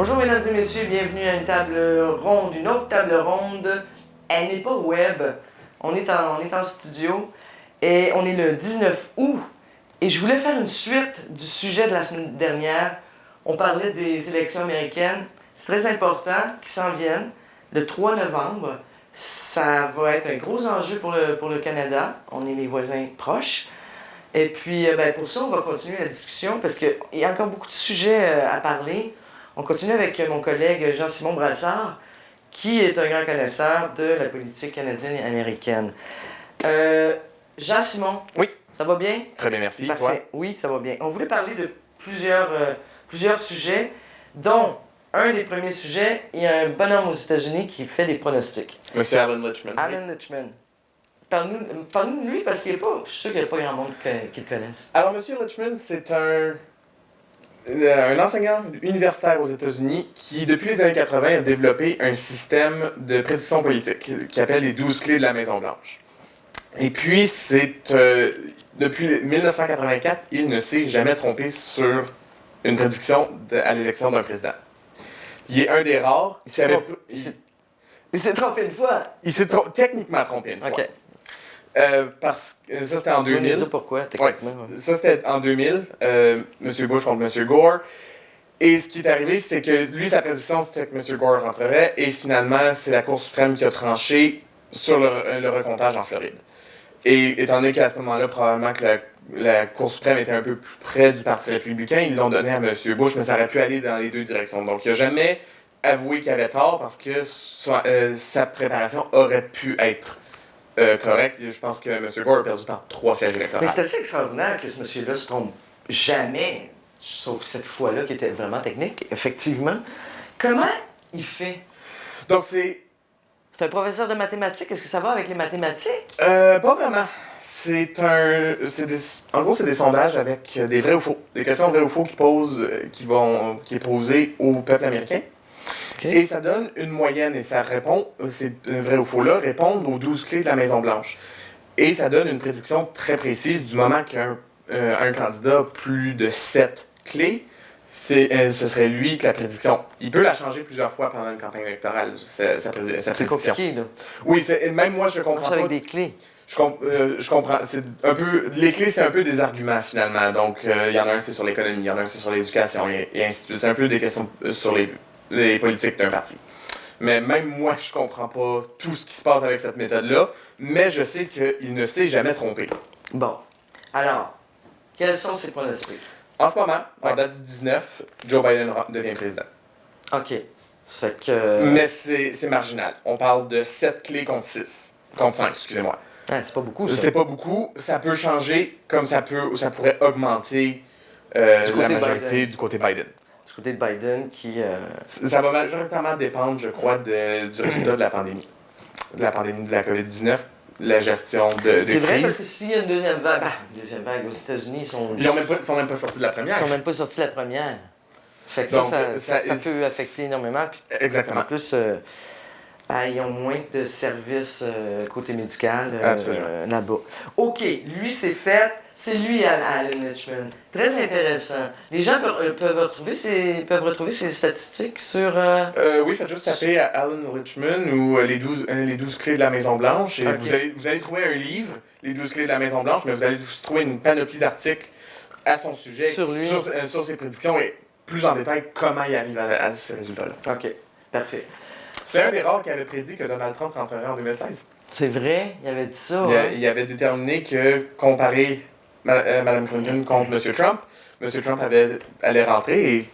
Bonjour mesdames et messieurs, bienvenue à une table ronde, une autre table ronde. Elle n'est pas web, on est en studio et on est le 19 août. Et je voulais faire une suite du sujet de la semaine dernière. On parlait des élections américaines. C'est très important qu'ils s'en viennent. Le 3 novembre, ça va être un gros enjeu pour le Canada. On est les voisins proches. Et puis, pour ça, on va continuer la discussion parce qu'il y a encore beaucoup de sujets à parler. On continue avec mon collègue Jean-Simon Brassard, qui est un grand connaisseur de la politique canadienne et américaine. Jean-Simon, oui. Ça va bien? Très bien, merci. Parfait. Toi? Oui, ça va bien. On voulait parler de plusieurs sujets, dont un des premiers sujets, il y a un bonhomme aux États-Unis qui fait des pronostics. Monsieur Alan Lichtman. Alan Lichtman. Parle-nous de lui, parce qu'il est pas, je suis sûr qu'il n'y a pas grand monde qui le connaisse. Alors, Monsieur Lichtman, c'est un enseignant universitaire aux États-Unis qui, depuis les années 80, a développé un système de prédiction politique qu'il appelle les 12 clés de la Maison-Blanche. Et puis, depuis 1984, il ne s'est jamais trompé sur une prédiction à l'élection d'un président. Il est un des rares. Il s'est trompé une fois. Il s'est techniquement trompé une fois. OK. Parce que ça, c'était en 2000. Tu vas pourquoi, techniquement. Ouais, ça, c'était en 2000. M. Bush contre M. Gore. Et ce qui est arrivé, c'est que lui, sa prédiction, c'était que M. Gore rentrerait. Et finalement, c'est la Cour suprême qui a tranché sur le recomptage en Floride. Et étant donné qu'à ce moment-là, probablement que la Cour suprême était un peu plus près du Parti républicain, ils l'ont donné à M. Bush, mais ça aurait pu aller dans les deux directions. Donc, il n'a jamais avoué qu'il avait tort parce que sa préparation aurait pu être correcte. Je pense que M. Gore a perdu par 3 sièges électoraux. Mais c'est assez extraordinaire que ce monsieur-là se trompe jamais, sauf cette fois-là qui était vraiment technique, effectivement. Comment il fait? Donc, C'est un professeur de mathématiques. Est-ce que ça va avec les mathématiques? Pas vraiment. En gros, c'est des sondages avec des vrais ou faux. Des questions vrais ou faux qui est posée au peuple américain. Okay. Et ça donne une moyenne et ça répond, ces vrais ou faux-là répondent aux 12 clés de la Maison-Blanche. Et ça donne une prédiction très précise du moment qu'un candidat a plus de 7 clés. Ce serait lui que la prédiction. Il peut la changer plusieurs fois pendant une campagne électorale, sa prédiction. C'est compliqué, là. Oui, même moi, je comprends pas. Avec des clés. Je comprends. C'est un peu, les clés, c'est un peu des arguments, finalement. Donc, il y en a un, c'est sur l'économie, il y en a un, c'est sur l'éducation, et ainsi de suite. C'est un peu des questions sur les politiques d'un parti. Mais même moi, je comprends pas tout ce qui se passe avec cette méthode-là, mais je sais qu'il ne s'est jamais trompé. Bon. Alors, quels sont ses pronostics? En ce moment, en date du 19, Joe Biden devient président. OK. Fait que... Mais c'est marginal. On parle de 7 clés contre 6. Contre 5, excusez-moi. Ah, c'est pas beaucoup, ça. C'est pas beaucoup. Ça peut changer comme ça pourrait augmenter la majorité du côté Biden. Du côté de Biden qui... Ça va majoritairement dépendre, je crois, du résultat de la pandémie. De la pandémie de la COVID-19. La gestion de c'est crise. vrai, parce que s'il y a une deuxième vague, aux États-Unis, ils sont même pas sortis de la première. Ils sont même pas sortis de la première. Fait que donc, ça peut affecter énormément. Puis, exactement. En plus, ils ont moins de services côté médical là-bas. OK, lui, c'est lui, Alan Lichtman. Très intéressant. Les gens peuvent retrouver ses statistiques sur... Oui, faites juste taper à Alan Lichtman ou les 12 clés de la Maison-Blanche. Et okay. vous allez trouver un livre, les 12 clés de la Maison-Blanche, mais vous allez aussi trouver une panoplie d'articles à son sujet, sur ses prédictions et plus en détail comment il arrive à ces résultats-là. OK, parfait. C'est un des rares qui avait prédit que Donald Trump rentrerait en 2016. C'est vrai? Il avait dit ça. Il avait déterminé que comparer Mme Clinton contre M. Trump, M. Trump allait rentrer et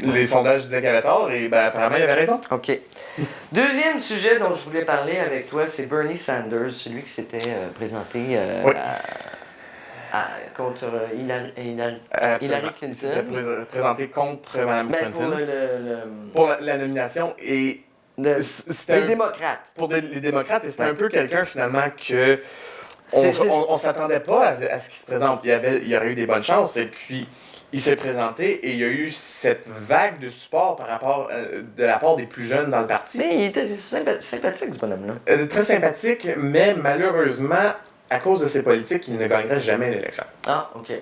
les sondages disaient qu'il avait tort et apparemment il avait raison. OK. Deuxième sujet dont je voulais parler avec toi, c'est Bernie Sanders, celui qui s'était présenté contre Hillary Clinton. C'était présenté contre Mme Clinton. Pour la nomination et... les démocrates. Pour les démocrates, et c'était un peu quelqu'un finalement que... On s'attendait pas à ce qu'il se présente. Il y aurait eu des bonnes chances et puis il s'est présenté et il y a eu cette vague de support de la part des plus jeunes dans le parti. Mais il était sympathique ce bonhomme-là. Très sympathique, mais malheureusement, à cause de ses politiques, il ne gagnerait jamais l'élection. Ah, OK.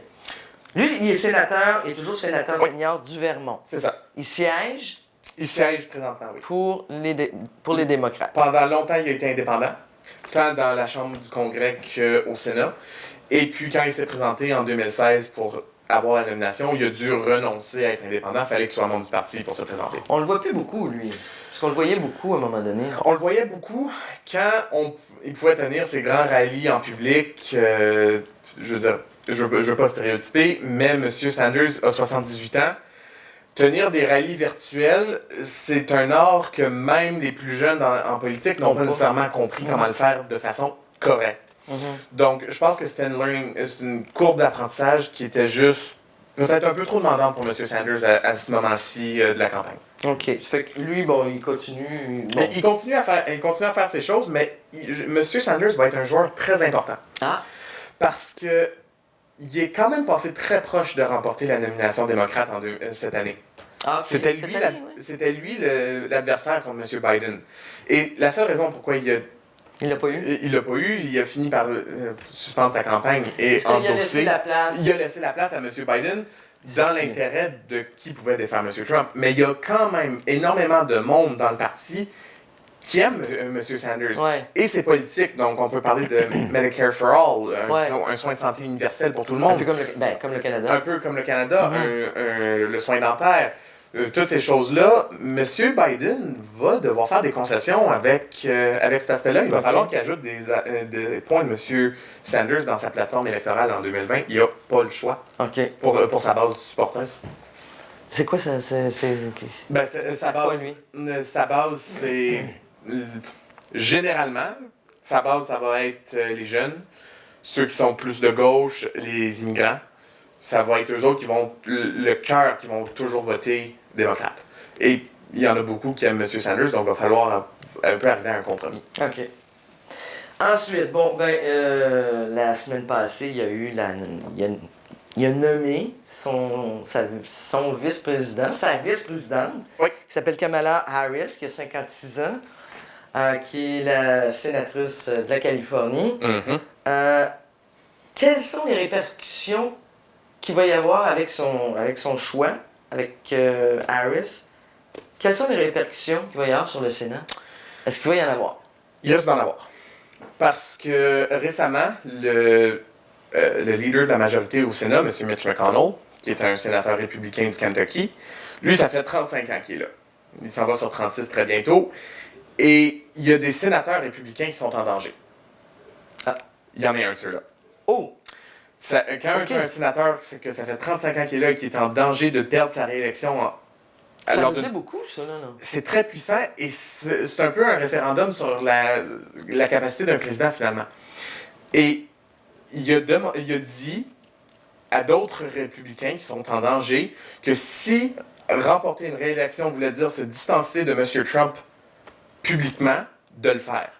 Lui, il est sénateur, il est toujours sénateur Oui. senior du Vermont. C'est ça. Il siège Il siège présentement, oui. pour les démocrates. Pendant longtemps, il a été indépendant, tant dans la Chambre du Congrès qu'au Sénat. Et puis, quand il s'est présenté en 2016 pour avoir la nomination, il a dû renoncer à être indépendant. Il fallait qu'il soit membre du parti pour se présenter. On le voit plus beaucoup, lui. Parce qu'on le voyait beaucoup à un moment donné. On le voyait beaucoup quand il pouvait tenir ses grands rallyes en public. Je veux dire, je veux pas stéréotyper, mais M. Sanders a 78 ans. Tenir des rallyes virtuels, c'est un art que même les plus jeunes en politique n'ont pas nécessairement compris comment le faire de façon correcte. Donc, je pense que c'était une courbe d'apprentissage qui était juste peut-être un peu trop demandante pour M. Sanders à ce moment-ci de la campagne. OK. Ça fait que lui, bon, il continue... Bon. Mais il continue à faire ses choses, mais M. Sanders va être un joueur très important. Ah! Parce que il est quand même passé très proche de remporter la nomination démocrate cette année. Ah, okay. C'était lui l'adversaire contre M. Biden. Et la seule raison pourquoi il l'a pas eu, il a fini par suspendre sa campagne et endosser. Il a laissé la place à M. Biden dans l'intérêt de qui pouvait défaire M. Trump. Mais il y a quand même énormément de monde dans le parti qui aime M. Sanders. Ouais. Et c'est politique, donc on peut parler de Medicare for All, un soin de santé universel pour tout le monde. Un peu comme le Canada. Un peu comme le Canada, le soin dentaire. Toutes ces choses-là, M. Biden va devoir faire des concessions avec cet aspect-là. Il va falloir qu'il ajoute des points de M. Sanders dans sa plateforme électorale en 2020. Il n'a pas le choix pour sa base supporters. C'est quoi ça? Sa base, c'est... Généralement, sa base, ça va être les jeunes, ceux qui sont plus de gauche, les immigrants. Ça va être eux autres qui vont, le cœur, qui vont toujours voter démocrate. Et il y en a beaucoup qui aiment M. Sanders, donc il va falloir un peu arriver à un compromis. OK. Ensuite, bon, la semaine passée, il a nommé son vice-président, sa vice-présidente, Oui. qui s'appelle Kamala Harris, qui a 56 ans, qui est la sénatrice de la Californie. Quelles sont les répercussions qu'il va y avoir avec son choix, avec Harris? Quelles sont les répercussions qu'il va y avoir sur le Sénat? Est-ce qu'il va y en avoir? Il risque d'en avoir. Parce que récemment, le leader de la majorité au Sénat, M. Mitch McConnell, qui est un sénateur républicain du Kentucky, lui, ça fait 35 ans qu'il est là. Il s'en va sur 36 très bientôt. Et il y a des sénateurs républicains qui sont en danger. Ah. Il y en a un de ceux-là. Oh! Quand un sénateur, c'est que ça fait 35 ans qu'il est là et qu'il est en danger de perdre sa réélection. Ça veut dire beaucoup, ça, là. C'est très puissant et c'est un peu un référendum sur la capacité d'un président, finalement. Et il a dit à d'autres républicains qui sont en danger que si remporter une réélection voulait dire se distancer de M. Trump publiquement, de le faire.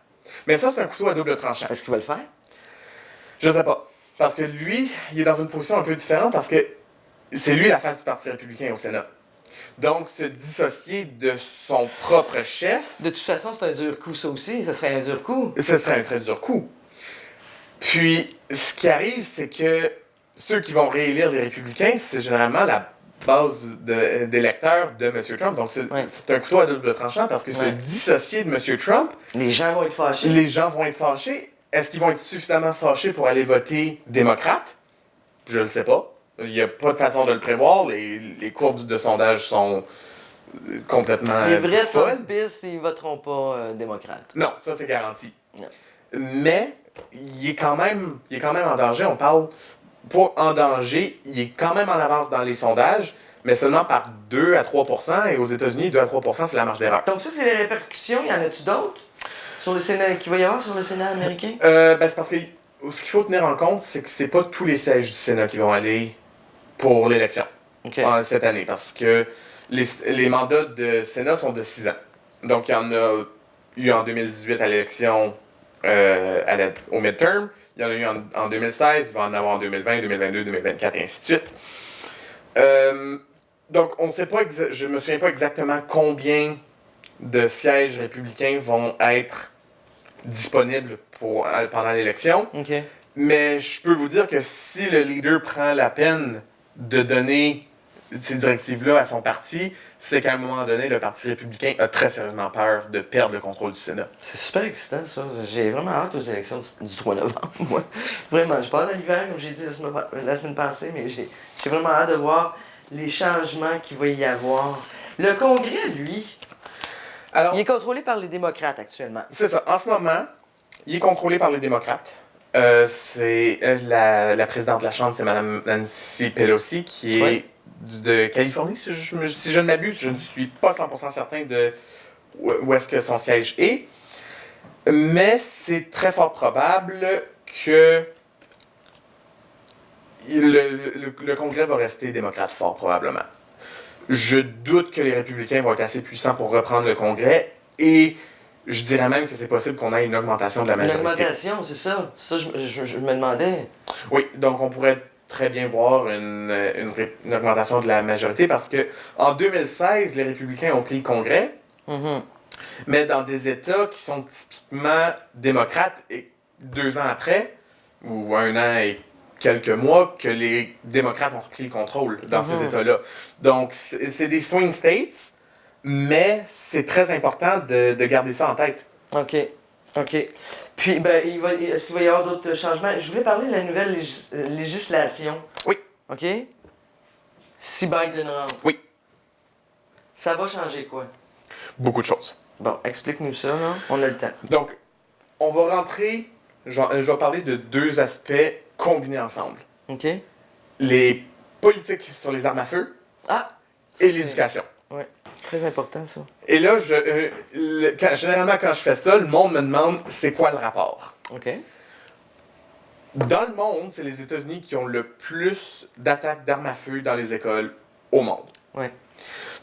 Mais ça, c'est un couteau à double tranchant. Est-ce qu'il va le faire? Je sais pas. Parce que lui, il est dans une position un peu différente parce que c'est lui la face du Parti républicain au Sénat. Donc, se dissocier de son propre chef... De toute façon, c'est un dur coup, ça aussi. Ça serait un dur coup. Ce serait un très dur coup. Puis, ce qui arrive, c'est que ceux qui vont réélire les républicains, c'est généralement la base d'électeurs de M. Trump. Donc, c'est un couteau à double tranchant parce que se dissocier de M. Trump... Les gens vont être fâchés. Les gens vont être fâchés. Est-ce qu'ils vont être suffisamment fâchés pour aller voter démocrate? Je ne sais pas. Il n'y a pas de façon de le prévoir. Les courbes de sondage sont complètement les vrais folles. Trumpistes, ils ne voteront pas démocrate. Non, ça c'est garanti. Non. Mais il est quand même en danger. On parle pas en danger. Il est quand même en avance dans les sondages, mais seulement par 2 à 3%. Et aux États-Unis, 2 à 3%, c'est la marge d'erreur. Donc ça, c'est les répercussions. Y en a-tu d'autres sur le Sénat qu'il va y avoir sur le Sénat américain? C'est parce que ce qu'il faut tenir en compte, c'est que c'est pas tous les sièges du Sénat qui vont aller pour l'élection cette année, parce que les mandats de Sénat sont de 6 ans. Donc, il y en a eu en 2018 à l'élection au midterm, il y en a eu en 2016, il va en avoir en 2020, 2022, 2024, et ainsi de suite. Donc, on ne sait pas, je me souviens pas exactement combien de sièges républicains vont être disponibles pendant l'élection. Okay. Mais je peux vous dire que si le leader prend la peine de donner ces directives-là à son parti, c'est qu'à un moment donné, le Parti républicain a très sérieusement peur de perdre le contrôle du Sénat. C'est super excitant, ça. J'ai vraiment hâte aux élections du 3 novembre, moi. Vraiment, je parle de l'hiver, comme j'ai dit la semaine passée, mais j'ai vraiment hâte de voir les changements qu'il va y avoir. Le Congrès, lui, Alors, il est contrôlé par les démocrates actuellement. c'est ça. En ce moment, il est contrôlé par les démocrates. C'est la présidente de la Chambre, c'est Mme Nancy Pelosi, qui est Oui. de Californie, si je ne m'abuse. Je ne suis pas 100% certain de où est-ce que son siège est. Mais c'est très fort probable que le Congrès va rester démocrate fort probablement. Je doute que les républicains vont être assez puissants pour reprendre le Congrès et je dirais même que c'est possible qu'on ait une augmentation de la Une majorité. augmentation, c'est ça. Ça, je me demandais. Oui, donc on pourrait très bien voir une augmentation de la majorité parce que en 2016, les républicains ont pris le Congrès, Mhm. mais dans des États qui sont typiquement démocrates et 2 ans après, ou 1 an et quelques mois, que les démocrates ont repris le contrôle dans ces États-là. Donc, c'est des swing states, mais c'est très important de garder ça en tête. OK. OK. Puis, ben, est-ce qu'il va y avoir d'autres changements? Je voulais parler de la nouvelle législation. Oui. OK? Si Biden rentre. Oui. Ça va changer quoi? Beaucoup de choses. Bon, explique-nous ça, là. On a le temps. Donc, on va rentrer, je vais parler de 2 aspects combinés ensemble. OK? Les politiques sur les armes à feu Ah! et l'éducation. Oui, très important, ça. Et là, généralement, quand je fais ça, le monde me demande c'est quoi le rapport. OK? Dans le monde, c'est les États-Unis qui ont le plus d'attaques d'armes à feu dans les écoles au monde. Ouais.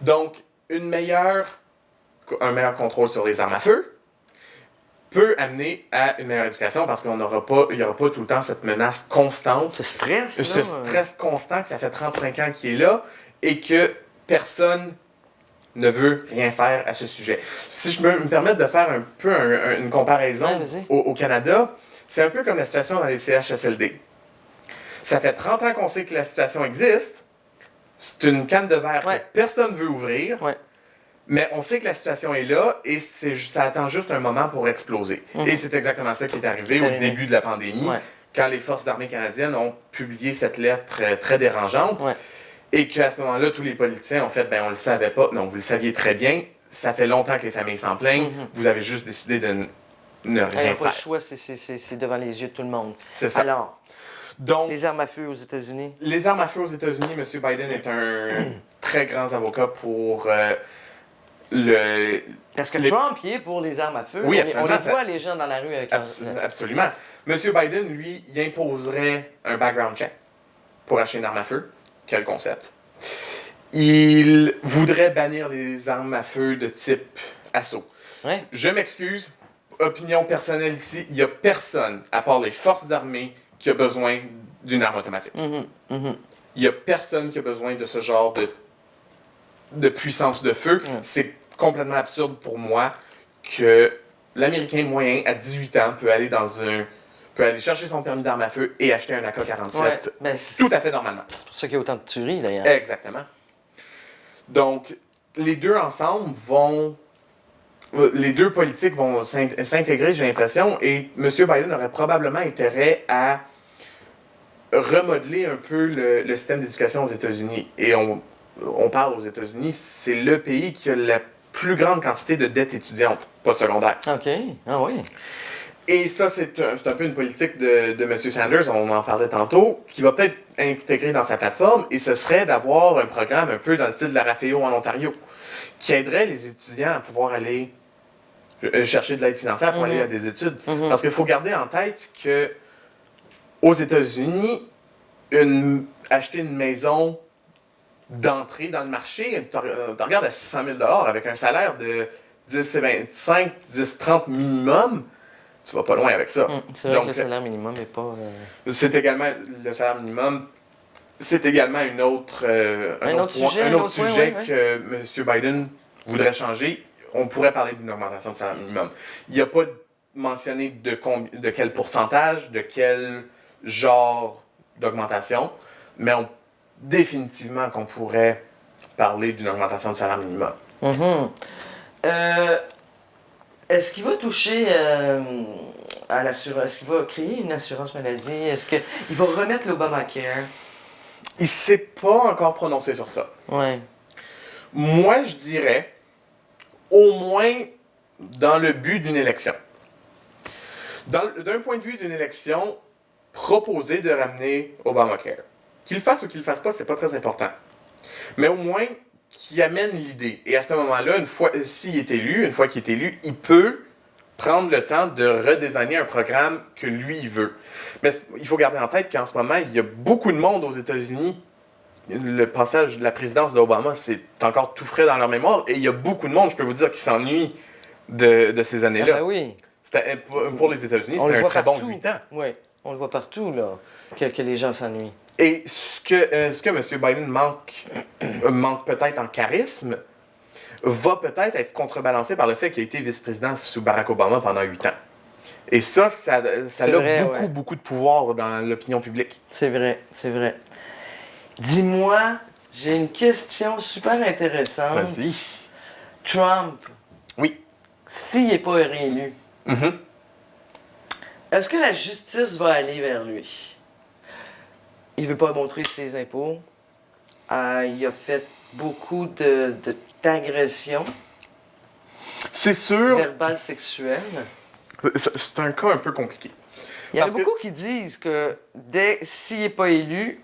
Donc, un meilleur contrôle sur les armes à feu peut amener à une meilleure éducation parce qu'il n'y aura pas tout le temps cette menace constante, Ce stress, là. ce stress constant que ça fait 35 ans qu'il est là et que personne ne veut rien faire à ce sujet. Si je peux me permettre de faire un peu une comparaison Ouais, vas-y. au Canada, c'est un peu comme la situation dans les CHSLD. Ça fait 30 ans qu'on sait que la situation existe. C'est une canne de verre Ouais. que personne ne veut ouvrir. Ouais. Mais on sait que la situation est là et ça attend juste un moment pour exploser. Mhm. Et c'est exactement ça qui est arrivé C'est au arrivé. début de la pandémie, Ouais. quand les Forces armées canadiennes ont publié cette lettre très dérangeante. Ouais. Et qu'à ce moment-là, tous les politiciens ont fait, ben on le savait pas. Non, vous le saviez très bien. Ça fait longtemps que les familles s'en plaignent. Mhm. Vous avez juste décidé de ne Il n'y rien a pas le faire. choix, c'est devant les yeux de tout le monde. C'est ça. Alors, Donc, les armes à feu aux États-Unis. les armes à feu aux États-Unis, M. Biden est un très grand avocat pour le... Parce que Les- Trump, il est pour les armes à feu. Oui, on absolument, les ça- voit, les gens dans la rue avec Absolument. M. Biden, lui, il imposerait un background check pour acheter une arme à feu. Quel concept. Il voudrait bannir les armes à feu de type assaut. Ouais. Je m'excuse, opinion personnelle ici, il n'y a personne, à part les forces armées, qui a besoin d'une arme automatique. Mhm. Mhm. Il n'y a personne qui a besoin de ce genre de puissance de feu. C'est complètement absurde pour moi que l'Américain moyen, à 18 ans, peut aller chercher son permis d'arme à feu et acheter un AK-47 Ouais. Ben, tout à fait normalement. C'est pour ça qu'il y a autant de tueries, d'ailleurs. Exactement. Donc, les deux ensemble vont... Les deux politiques vont s'intégrer, j'ai l'impression, et M. Biden aurait probablement intérêt à remodeler un peu le système d'éducation aux États-Unis. Et on parle aux États-Unis, c'est le pays qui a la plus grande quantité de dettes étudiantes postsecondaires. OK. Ah oui. Et ça, c'est un peu une politique de M. Sanders, on en parlait tantôt, qui va peut-être intégrer dans sa plateforme, et ce serait d'avoir un programme un peu dans le style de la Raffaello en Ontario, qui aiderait les étudiants à pouvoir aller chercher de l'aide financière pour aller à des études. Parce qu'il faut garder en tête que aux États-Unis, acheter une maison d'entrée dans le marché, tu regardes à 600 000 avec un salaire de 10-25, 10-30 minimum, tu vas pas loin avec ça. C'est vrai Donc, que le salaire minimum n'est pas... c'est également le salaire minimum. C'est également un autre sujet ouais. que M. Biden voudrait changer. On pourrait parler d'une augmentation du salaire minimum. Il n'y a pas mentionné de quel pourcentage, de quel genre d'augmentation, mais définitivement qu'on pourrait parler d'une augmentation du salaire minimum. Mhm. Est-ce qu'il va toucher à l'assurance? Est-ce qu'il va créer une assurance maladie? Est-ce qu'il va remettre l'Obamacare? Il s'est pas encore prononcé sur ça. Ouais. Moi, je dirais, au moins dans le but d'une élection. D'un point de vue d'une élection, proposer de ramener Obamacare. Qu'il le fasse ou qu'il le fasse pas, c'est pas très important. Mais au moins, qu'il amène l'idée. Et à ce moment-là, une fois qu'il est élu, il peut prendre le temps de redesigner un programme que lui, il veut. Mais il faut garder en tête qu'en ce moment, il y a beaucoup de monde aux États-Unis. Le passage de la présidence d'Obama, c'est encore tout frais dans leur mémoire. Et il y a beaucoup de monde, je peux vous dire, qui s'ennuie de ces années-là. Ah ben oui. Pour les États-Unis, On le c'était un voit très partout. bon 8 ans. Oui, on le voit partout, là, que les gens s'ennuient. Et ce que M. Biden manque peut-être en charisme, va peut-être être contrebalancé par le fait qu'il a été vice-président sous Barack Obama pendant 8 ans. Et ça a vrai, beaucoup de pouvoir dans l'opinion publique. C'est vrai, c'est vrai. Dis-moi, j'ai une question super intéressante. Vas-y. Trump, Oui. s'il n'est pas réélu, Mhm. est-ce que la justice va aller vers lui? Il veut pas montrer ses impôts. Il a fait beaucoup d'agressions C'est sûr, verbales sexuelles. c'est un cas un peu compliqué. Il y en a Parce que- beaucoup qui disent que s'il n'est pas élu,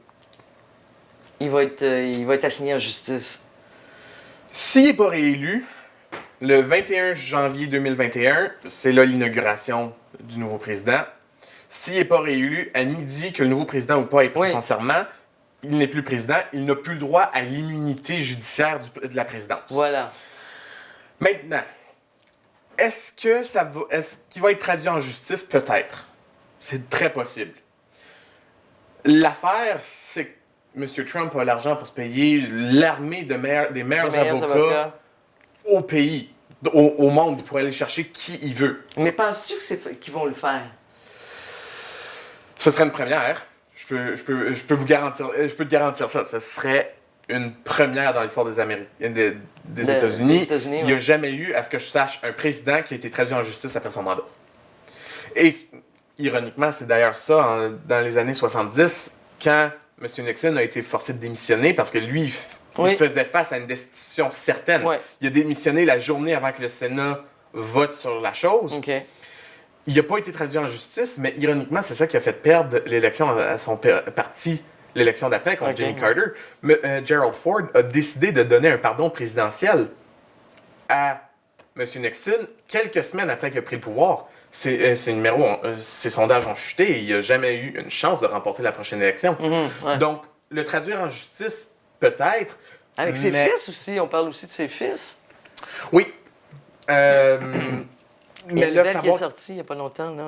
il va être assigné en justice. S'il n'est pas réélu, le 21 janvier 2021, c'est là l'inauguration du nouveau président. S'il n'est pas réélu, à midi que le nouveau président ou pas ait pris Oui. son serment, il n'est plus président, il n'a plus le droit à l'immunité judiciaire de la présidence. Voilà. Maintenant, est-ce qu'il va être traduit en justice? Peut-être. C'est très possible. L'affaire, c'est que M. Trump a l'argent pour se payer l'armée des meilleurs Les meilleurs avocats avocats. au pays, au monde, pour aller chercher qui il veut. Mais penses-tu qu'ils vont le faire? Ce serait une première. Je peux te garantir ça. Ce serait une première dans l'histoire des États-Unis. des États-Unis, Il n'y a ouais. jamais eu, à ce que je sache, un président qui a été traduit en justice après son mandat. Et ironiquement, c'est d'ailleurs ça, dans les années 70, quand M. Nixon a été forcé de démissionner parce que lui, Oui. il faisait face à une destitution certaine. Ouais. Il a démissionné la journée avant que le Sénat vote sur la chose. OK. Il n'a pas été traduit en justice, mais ironiquement, c'est ça qui a fait perdre l'élection à son parti, l'élection d'après contre Ok. Jimmy Carter. Mais Gerald Ford a décidé de donner un pardon présidentiel à M. Nixon quelques semaines après qu'il a pris le pouvoir. Ses sondages ont chuté et il n'a jamais eu une chance de remporter la prochaine élection. Mhm, ouais. Donc, le traduire en justice, peut-être. Avec ses mais- fils aussi, on parle aussi de ses fils. Oui. Il y a Mais une là, nouvelle qui est savoir... sortie il n'y a pas longtemps, là.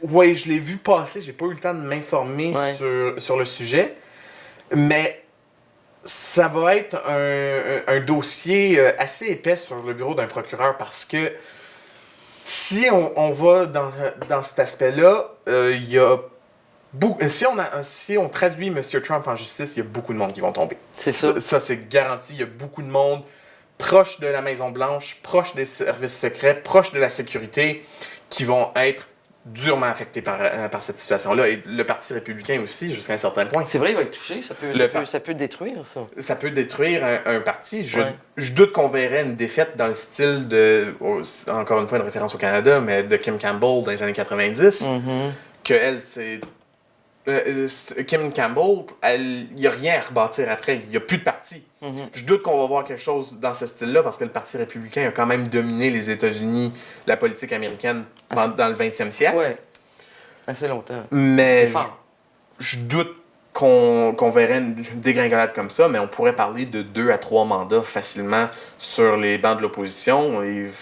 Oui, je l'ai vu passer. J'ai pas eu le temps de m'informer Ouais. sur le sujet. Mais ça va être un dossier assez épais sur le bureau d'un procureur parce que si on va dans cet aspect-là, il y a si on traduit M. Trump en justice, il y a beaucoup de monde qui vont tomber. C'est ça. Ça, c'est garanti. Il y a beaucoup de monde proche de la Maison-Blanche, proche des services secrets, proche de la sécurité, qui vont être durement affectés par cette situation-là. Et le Parti républicain aussi, jusqu'à un certain point. C'est vrai, il va être touché. Ça peut détruire, ça. Ça peut détruire un parti. Ouais. Je doute qu'on verrait une défaite dans le style encore une fois une référence au Canada, mais de Kim Campbell dans les années 90. Mhm. Que elle, c'est... Kim Campbell, il n'y a rien à rebâtir après. Il n'y a plus de parti. Mhm. Je doute qu'on va voir quelque chose dans ce style-là parce que le Parti républicain a quand même dominé les États-Unis, la politique américaine dans le 20e siècle. Ouais. Assez longtemps. Mais Fort. je doute qu'on verrait une dégringolade comme ça, mais on pourrait parler de 2 à 3 mandats facilement sur les bancs de l'opposition. Et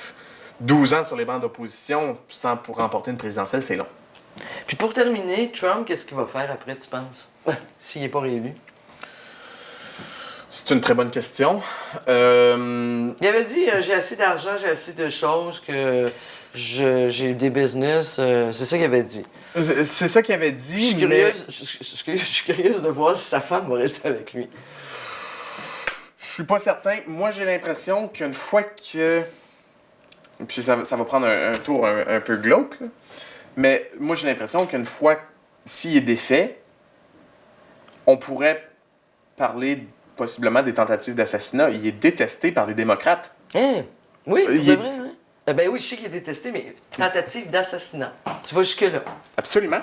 12 ans sur les bancs d'opposition pour remporter une présidentielle, c'est long. Puis pour terminer, Trump, qu'est-ce qu'il va faire après, tu penses? S'il n'est pas réélu. C'est une très bonne question. Il avait dit j'ai assez d'argent, j'ai assez de choses que j'ai eu des business, c'est ça qu'il avait dit. C'est ça qu'il avait Je dit, suis mais je suis curieuse de voir si sa femme va rester avec lui. je suis pas certain. Moi, j'ai l'impression qu'une fois que... Puis ça va prendre un tour un peu glauque, là. Mais moi, j'ai l'impression qu'une fois, s'il est défait, on pourrait parler possiblement des tentatives d'assassinat. Il est détesté par les démocrates. Hein? Oui, Il c'est est- vrai, oui. Ben oui, je sais qu'il est détesté, mais tentative d'assassinat. Tu vas jusque-là. Absolument.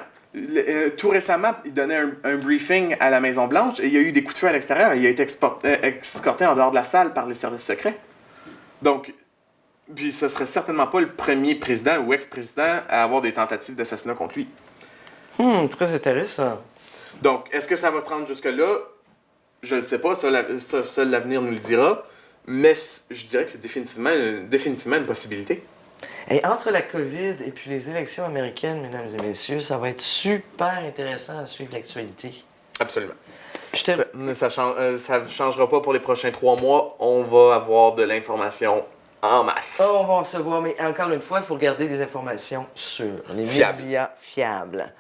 Tout récemment, il donnait un briefing à la Maison-Blanche et il y a eu des coups de feu à l'extérieur. Il a été escorté en dehors de la salle par les services secrets. Donc, puis ce serait certainement pas le premier président ou ex-président à avoir des tentatives d'assassinat contre lui. Très intéressant. Donc, est-ce que ça va se rendre jusque-là? Je ne sais pas, seul l'avenir nous le dira. Mais je dirais que c'est définitivement une possibilité. Et entre la COVID et puis les élections américaines, mesdames et messieurs, ça va être super intéressant à suivre l'actualité. Absolument. Je t'aime. Ça changera pas pour les prochains 3 mois. On va avoir de l'information en masse. Oh, on va en recevoir, mais encore une fois, il faut regarder des informations sûres, les Fiables. médias fiables.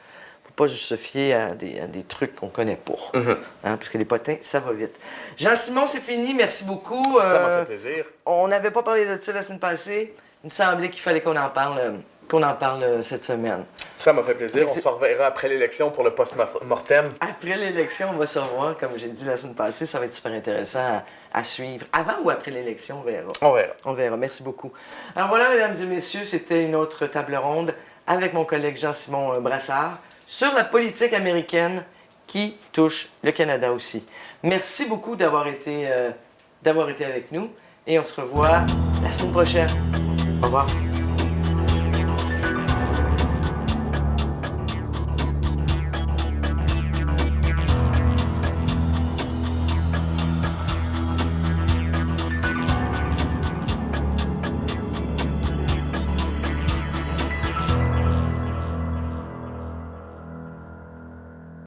Faut pas juste se fier à des trucs qu'on connaît pas. Hein, parce que les potins, ça va vite. Jean-Simon, c'est fini. Merci beaucoup. Ça m'a fait plaisir. On n'avait pas parlé de ça la semaine passée. Il me semblait qu'il fallait qu'on en parle cette semaine. Ça m'a fait plaisir. Merci. On se reverra après l'élection pour le post-mortem. Après l'élection, on va se revoir, comme j'ai dit la semaine passée. Ça va être super intéressant à suivre. Avant ou après l'élection, on verra. On verra. On verra. Merci beaucoup. Alors voilà, mesdames et messieurs, c'était une autre table ronde avec mon collègue Jean-Simon Brassard sur la politique américaine qui touche le Canada aussi. Merci beaucoup d'avoir été avec nous et on se revoit la semaine prochaine. Au revoir.